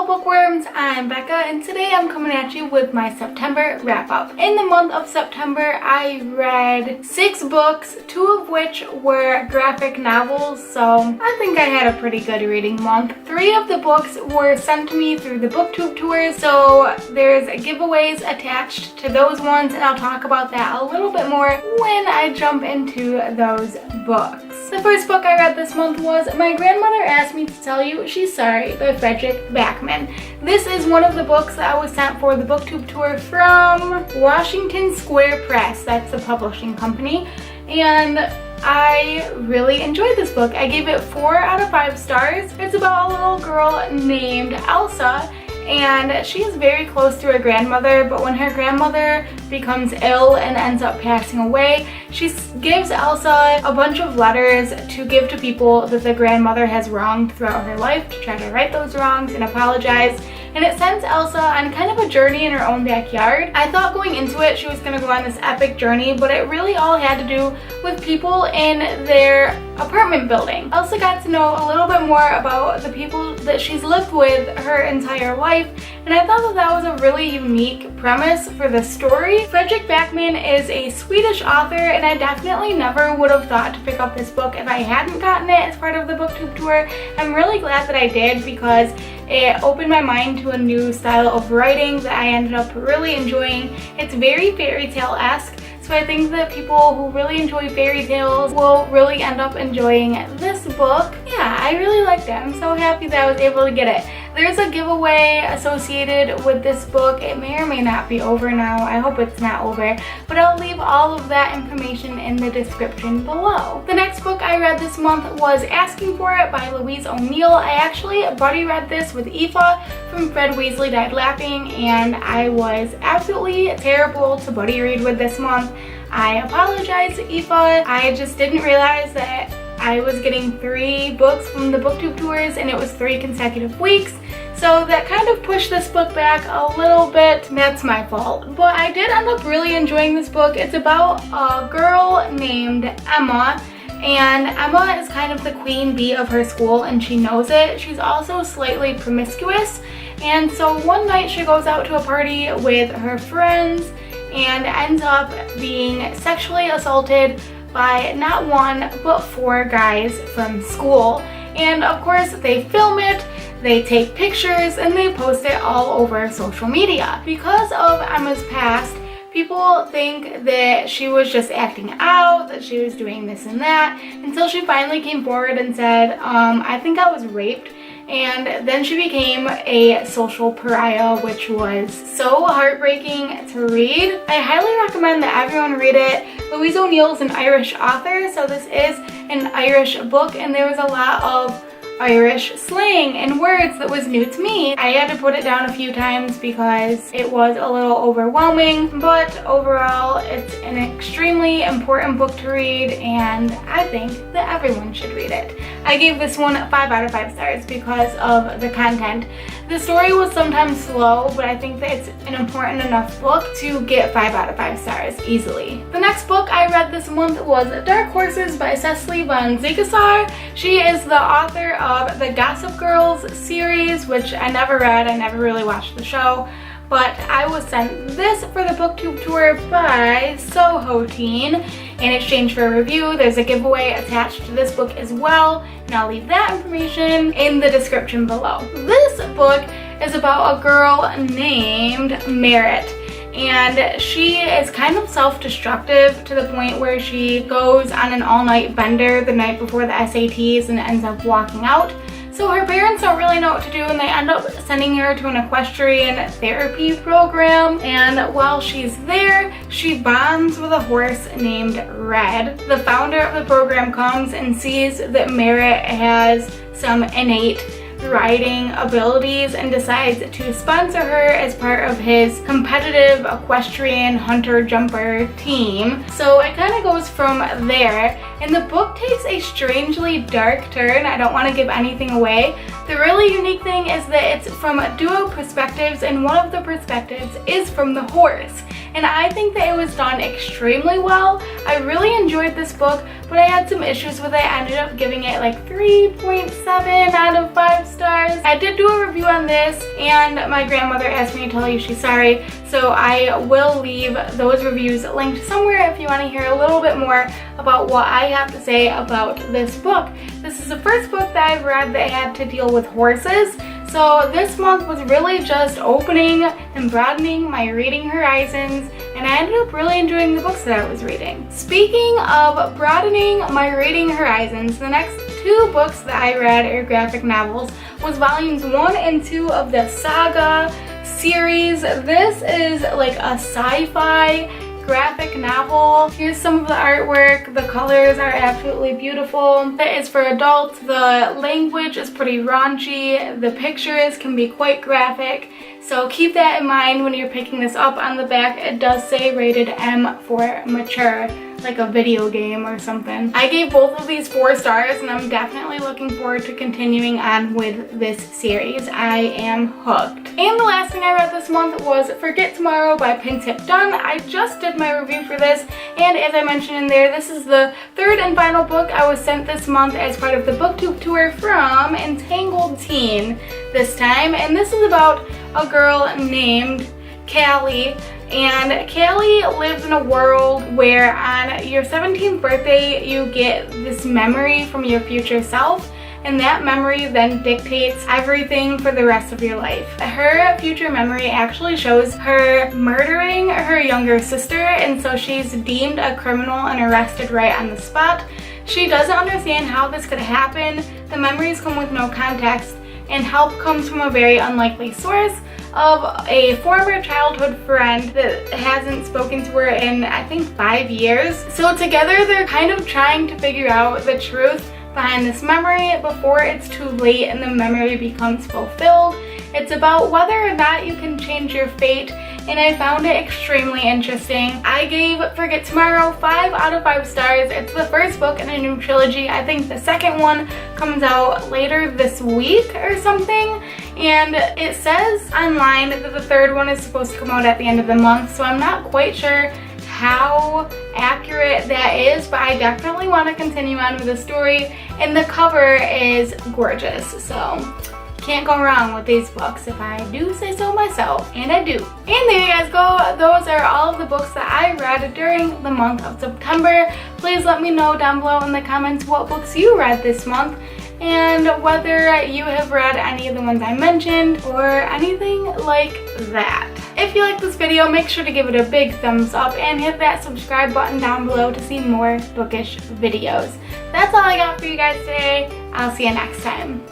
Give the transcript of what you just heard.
bookworms, I'm Becca and today I'm coming at you with my September wrap up. In the month of September I read 6 books, 2 of which were graphic novels, so I think I had a pretty good reading month. 3 of the books were sent to me through the booktube tours, so there's giveaways attached to those ones and I'll talk about that a little bit more when I jump into those books. The first book I read this month was My Grandmother Asked Me to Tell You She's Sorry by Fredrik Backman. This is one of the books that I was sent for the booktube tour from Washington Square Press. That's the publishing company. And I really enjoyed this book. I gave it 4 out of 5 stars. It's about a little girl named Elsa, and she is very close to her grandmother, but when her grandmother becomes ill and ends up passing away, she gives Elsa a bunch of letters to give to people that the grandmother has wronged throughout her life to try to right those wrongs and apologize. And it sends Elsa on kind of a journey in her own backyard. I thought going into it she was going to go on this epic journey, but it really all had to do with people in their apartment building. Elsa got to know a little bit more about the people that she's lived with her entire life, and I thought that that was a really unique premise for the story. Fredrik Backman is a Swedish author, and I definitely never would have thought to pick up this book if I hadn't gotten it as part of the booktube tour. I'm really glad that I did because it opened my mind to a new style of writing that I ended up really enjoying. It's very fairy tale-esque, so I think that people who really enjoy fairy tales will really end up enjoying this book. Yeah, I really liked it. I'm so happy that I was able to get it. There's a giveaway associated with this book. It may or may not be over now. I hope it's not over, but I'll leave all of that information in the description below. The next book I read this month was Asking For It by Louise. I actually buddy read this with Aoife from Fred Weasley Died Laughing, and I was absolutely terrible to buddy read with this month. I apologize to Aoife. I just didn't realize that I was getting 3 books from the booktube tours and it was 3 consecutive weeks, so that kind of pushed this book back a little bit. That's my fault, but I did end up really enjoying this book. It's about a girl named Emma, and Emma is kind of the queen bee of her school and she knows it. She's also slightly promiscuous, and so one night she goes out to a party with her friends and ends up being sexually assaulted by not 1 but 4 guys from school. And of course they film it, they take pictures, and they post it all over social media. Because of Emma's past, people think that she was just acting out, that she was doing this and that, until she finally came forward and said, I think I was raped. And then she became a social pariah, which was so heartbreaking to read. I highly recommend that everyone read it. Louise O'Neill's an Irish author, so this is an Irish book, and there was a lot of Irish slang and words that was new to me. I had to put it down a few times because it was a little overwhelming, but overall it's an extremely important book to read and I think that everyone should read it. I gave this one 5 out of 5 stars because of the content. The story was sometimes slow, but I think that it's an important enough book to get 5 out of 5 stars easily. The next book I read this month was Dark Horses by Cecily von Ziegesar. She is the author of the Gossip Girls series, which I never read. I never really watched the show, but I was sent this for the booktube tour by Soho Teen in exchange for a review. There's a giveaway attached to this book as well, and I'll leave that information in the description below. This book is about a girl named Merritt, and she is kind of self-destructive to the point where she goes on an all-night bender the night before the SATs and ends up walking out. So her parents don't really know what to do, and they end up sending her to an equestrian therapy program, and while she's there she bonds with a horse named Red. The founder of the program comes and sees that Merritt has some innate riding abilities and decides to sponsor her as part of his competitive equestrian hunter jumper team. So it kind of goes from there, and the book takes a strangely dark turn. I don't want to give anything away. The really unique thing is that it's from duo perspectives, and one of the perspectives is from the horse. And I think that it was done extremely well. I really enjoyed this book, but I had some issues with it. I ended up giving it like 3.7 out of 5 stars. I did do a review on this, and my grandmother asked me to tell you she's sorry, so I will leave those reviews linked somewhere if you want to hear a little bit more about what I have to say about this book. This is the first book that I've read that had to deal with horses. So this month was really just opening and broadening my reading horizons, and I ended up really enjoying the books that I was reading. Speaking of broadening my reading horizons, the next 2 books that I read are graphic novels, was volumes 1 and 2 of the Saga series. This is like a sci-fi graphic novel. Here's some of the artwork. The colors are absolutely beautiful. It is for adults. The language is pretty raunchy. The pictures can be quite graphic. So keep that in mind when you're picking this up. On the back, it does say rated M for mature, like a video game or something. I gave both of these 4 stars, and I'm definitely looking forward to continuing on with this series. I am hooked. And the last thing I read this month was Forget Tomorrow by Pintip Dunn. I just did my review for this, and as I mentioned in there, this is the 3rd and final book I was sent this month as part of the booktube tour from Entangled Teen this time. And this is about a girl named Callie. And Callie lives in a world where on your 17th birthday you get this memory from your future self, and that memory then dictates everything for the rest of your life. Her future memory actually shows her murdering her younger sister, and so she's deemed a criminal and arrested right on the spot. She doesn't understand how this could happen. The memories come with no context, and help comes from a very unlikely source of a former childhood friend that hasn't spoken to her in, I think, 5 years. So together they're kind of trying to figure out the truth behind this memory before it's too late and the memory becomes fulfilled. It's about whether or not you can change your fate, and I found it extremely interesting. I gave Forget Tomorrow 5 out of 5 stars. It's the first book in a new trilogy. I think the second one comes out later this week or something, and it says online that the 3rd one is supposed to come out at the end of the month, so I'm not quite sure how accurate that is, but I definitely want to continue on with the story, and the cover is gorgeous, so can't go wrong with these books if I do say so myself, and I do. And there you guys go. Those are all of the books that I read during the month of September. Please let me know down below in the comments what books you read this month, and whether you have read any of the ones I mentioned or anything like that. If you like this video, make sure to give it a big thumbs up and hit that subscribe button down below to see more bookish videos. That's all I got for you guys today. I'll see you next time.